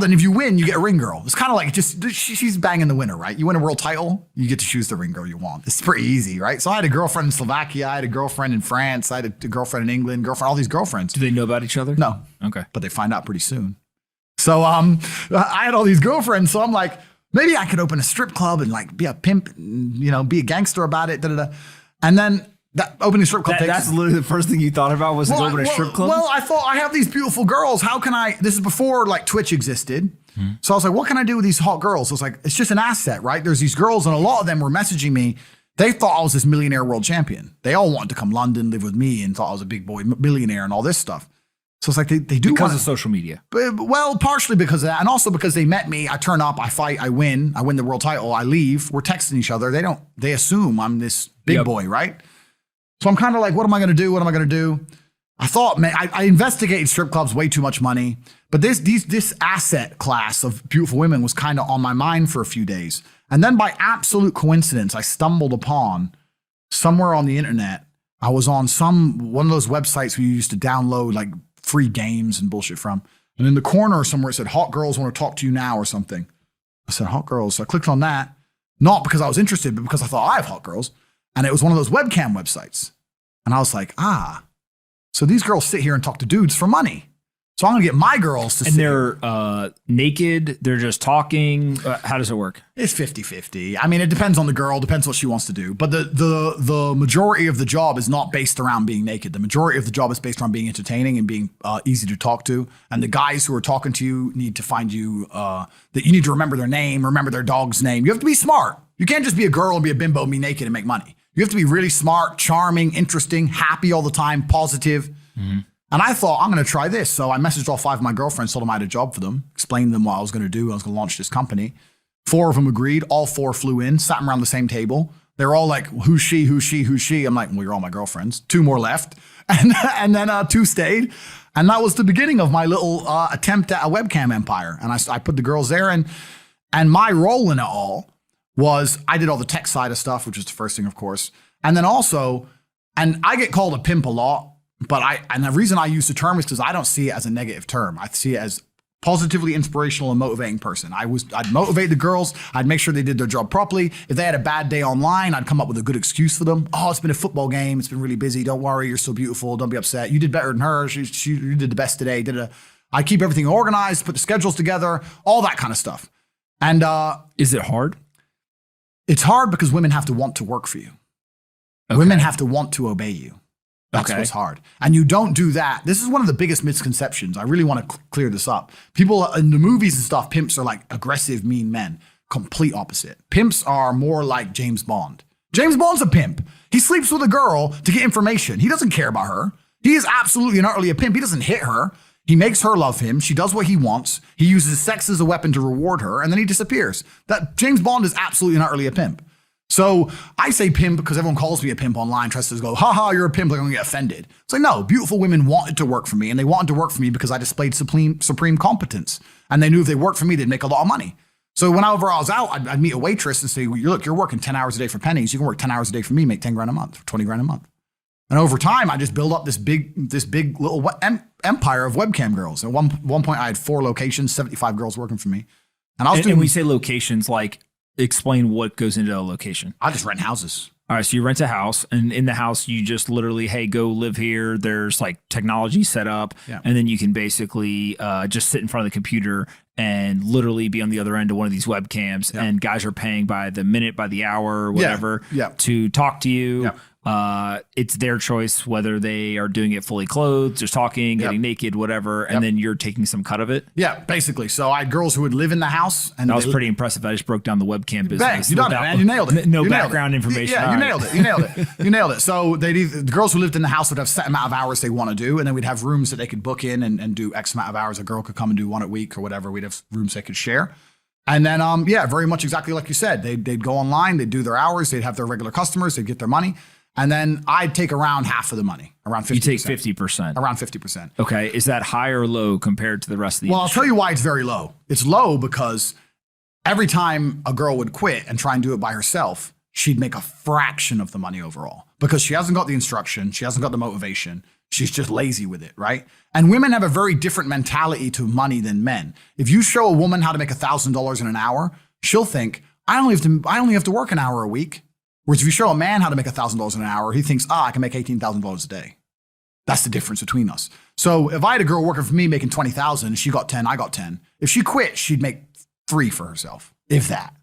then if you win, you get a ring girl. It's kind of like she's banging the winner, right? You win a world title, you get to choose the ring girl you want. It's pretty easy, right? So I had a girlfriend in Slovakia, I had a girlfriend in France, I had a girlfriend in England, all these girlfriends. Do they know about each other? No. Okay. But they find out pretty soon. So I had all these girlfriends, so I'm like, maybe I could open a strip club and like be a pimp, and, be a gangster about it, And then that opening strip club that's literally the first thing you thought about was to open a strip club? Well, I thought I have these beautiful girls. How can this is before like Twitch existed. So I was like, what can I do with these hot girls? I was like, it's just an asset, right? There's these girls and a lot of them were messaging me. They thought I was this millionaire world champion. They all wanted to come London, live with me and thought I was a big boy millionaire and all this stuff. So it's like they do because of social media. Well, partially because of that, and also because they met me. I turn up, I fight, I win the world title, I leave. We're texting each other. They assume I'm this big boy, right? So I'm kind of like, what am I going to do? What am I going to do? I thought, man, I investigated strip clubs, way too much money. But this asset class of beautiful women was kind of on my mind for a few days. And then by absolute coincidence, I stumbled upon somewhere on the internet. I was on one of those websites where you used to download like free games and bullshit from. And in the corner somewhere it said, hot girls want to talk to you now or something. I said, hot girls. So I clicked on that, not because I was interested, but because I thought I have hot girls. And it was one of those webcam websites. And I was like, so these girls sit here and talk to dudes for money. So I'm going to get my girls to sit. And they're naked. They're just talking. How does it work? It's 50-50. I mean, it depends on the girl, depends what she wants to do. But the majority of the job is not based around being naked. The majority of the job is based around being entertaining and being easy to talk to. And the guys who are talking to you need to find you, that you need to remember their name, remember their dog's name. You have to be smart. You can't just be a girl and be a bimbo and be naked and make money. You have to be really smart, charming, interesting, happy all the time, positive. Mm-hmm. And I thought, I'm going to try this. So I messaged all 5 of my girlfriends, told them I had a job for them, explained to them what I was going to do. I was going to launch this company. 4 of them agreed. All 4 flew in, sat around the same table. They're all like, who's she, who's she, who's she? I'm like, well, you're all my girlfriends. 2 more left. And then 2 stayed. And that was the beginning of my little attempt at a webcam empire. And I put the girls there. And my role in it all was I did all the tech side of stuff, which was the first thing, of course. And then also, and I get called a pimp a lot. But and the reason I use the term is because I don't see it as a negative term. I see it as positively inspirational and motivating person. I'd motivate the girls. I'd make sure they did their job properly. If they had a bad day online, I'd come up with a good excuse for them. Oh, it's been a football game. It's been really busy. Don't worry. You're so beautiful. Don't be upset. You did better than her. You did the best today. I keep everything organized, put the schedules together, all that kind of stuff. And is it hard? It's hard because women have to want to work for you. Okay. Women have to want to obey you. That's what's hard. And you don't do that. This is one of the biggest misconceptions. I really want to clear this up. People in the movies and stuff, pimps are like aggressive, mean men. Complete opposite. Pimps are more like James Bond. James Bond's a pimp. He sleeps with a girl to get information. He doesn't care about her. He is absolutely and utterly a pimp. He doesn't hit her. He makes her love him. She does what he wants. He uses sex as a weapon to reward her, and then he disappears. That James Bond is absolutely and utterly a pimp. So I say pimp because everyone calls me a pimp online, tries to go, haha, you're a pimp, they're going to get offended. It's like, no, beautiful women wanted to work for me, and they wanted to work for me because I displayed supreme competence. And they knew if they worked for me, they'd make a lot of money. So whenever I was out, I'd meet a waitress and say, well, look, you're working 10 hours a day for pennies. You can work 10 hours a day for me, make 10 grand a month, or 20 grand a month. And over time, I just built up this big little empire of webcam girls. At one point, I had 4 locations, 75 girls working for me. And I was doing. And we say locations, like, explain what goes into a location. I just rent houses. All right. So you rent a house, and in the house, you just literally, hey, go live here. There's like technology set up. Yeah. And then you can basically just sit in front of the computer and literally be on the other end of one of these webcams. Yeah. And guys are paying by the minute, by the hour, or whatever, to talk to you. Yeah. It's their choice whether they are doing it fully clothed, just talking, getting naked, whatever, and then you're taking some cut of it. Yeah, basically. So I had girls who would live in the house, and that was pretty impressive. I just broke down the webcam business. Bang, you done it, man. You nailed it. No background information. Yeah, you nailed it. You nailed it. You nailed it. So the girls who lived in the house would have set amount of hours they want to do, and then we'd have rooms that they could book in and do X amount of hours. A girl could come and do 1 a week or whatever. We'd have rooms they could share. And then, very much exactly like you said. They'd go online, they'd do their hours, they'd have their regular customers, they'd get their money. And then I'd take around half of the money, around 50%. You take 50%. Around 50%. Okay. Is that high or low compared to the rest of the industry? I'll tell you why it's very low. It's low because every time a girl would quit and try and do it by herself, she'd make a fraction of the money overall because she hasn't got the instruction. She hasn't got the motivation. She's just lazy with it, right? And women have a very different mentality to money than men. If you show a woman how to make $1,000 in an hour, she'll think, I only have to work an hour a week. Whereas if you show a man how to make $1,000 in an hour, he thinks, I can make $18,000 a day. That's the difference between us. So if I had a girl working for me making 20,000, she got 10, I got 10. If she quit, she'd make 3 for herself, if that.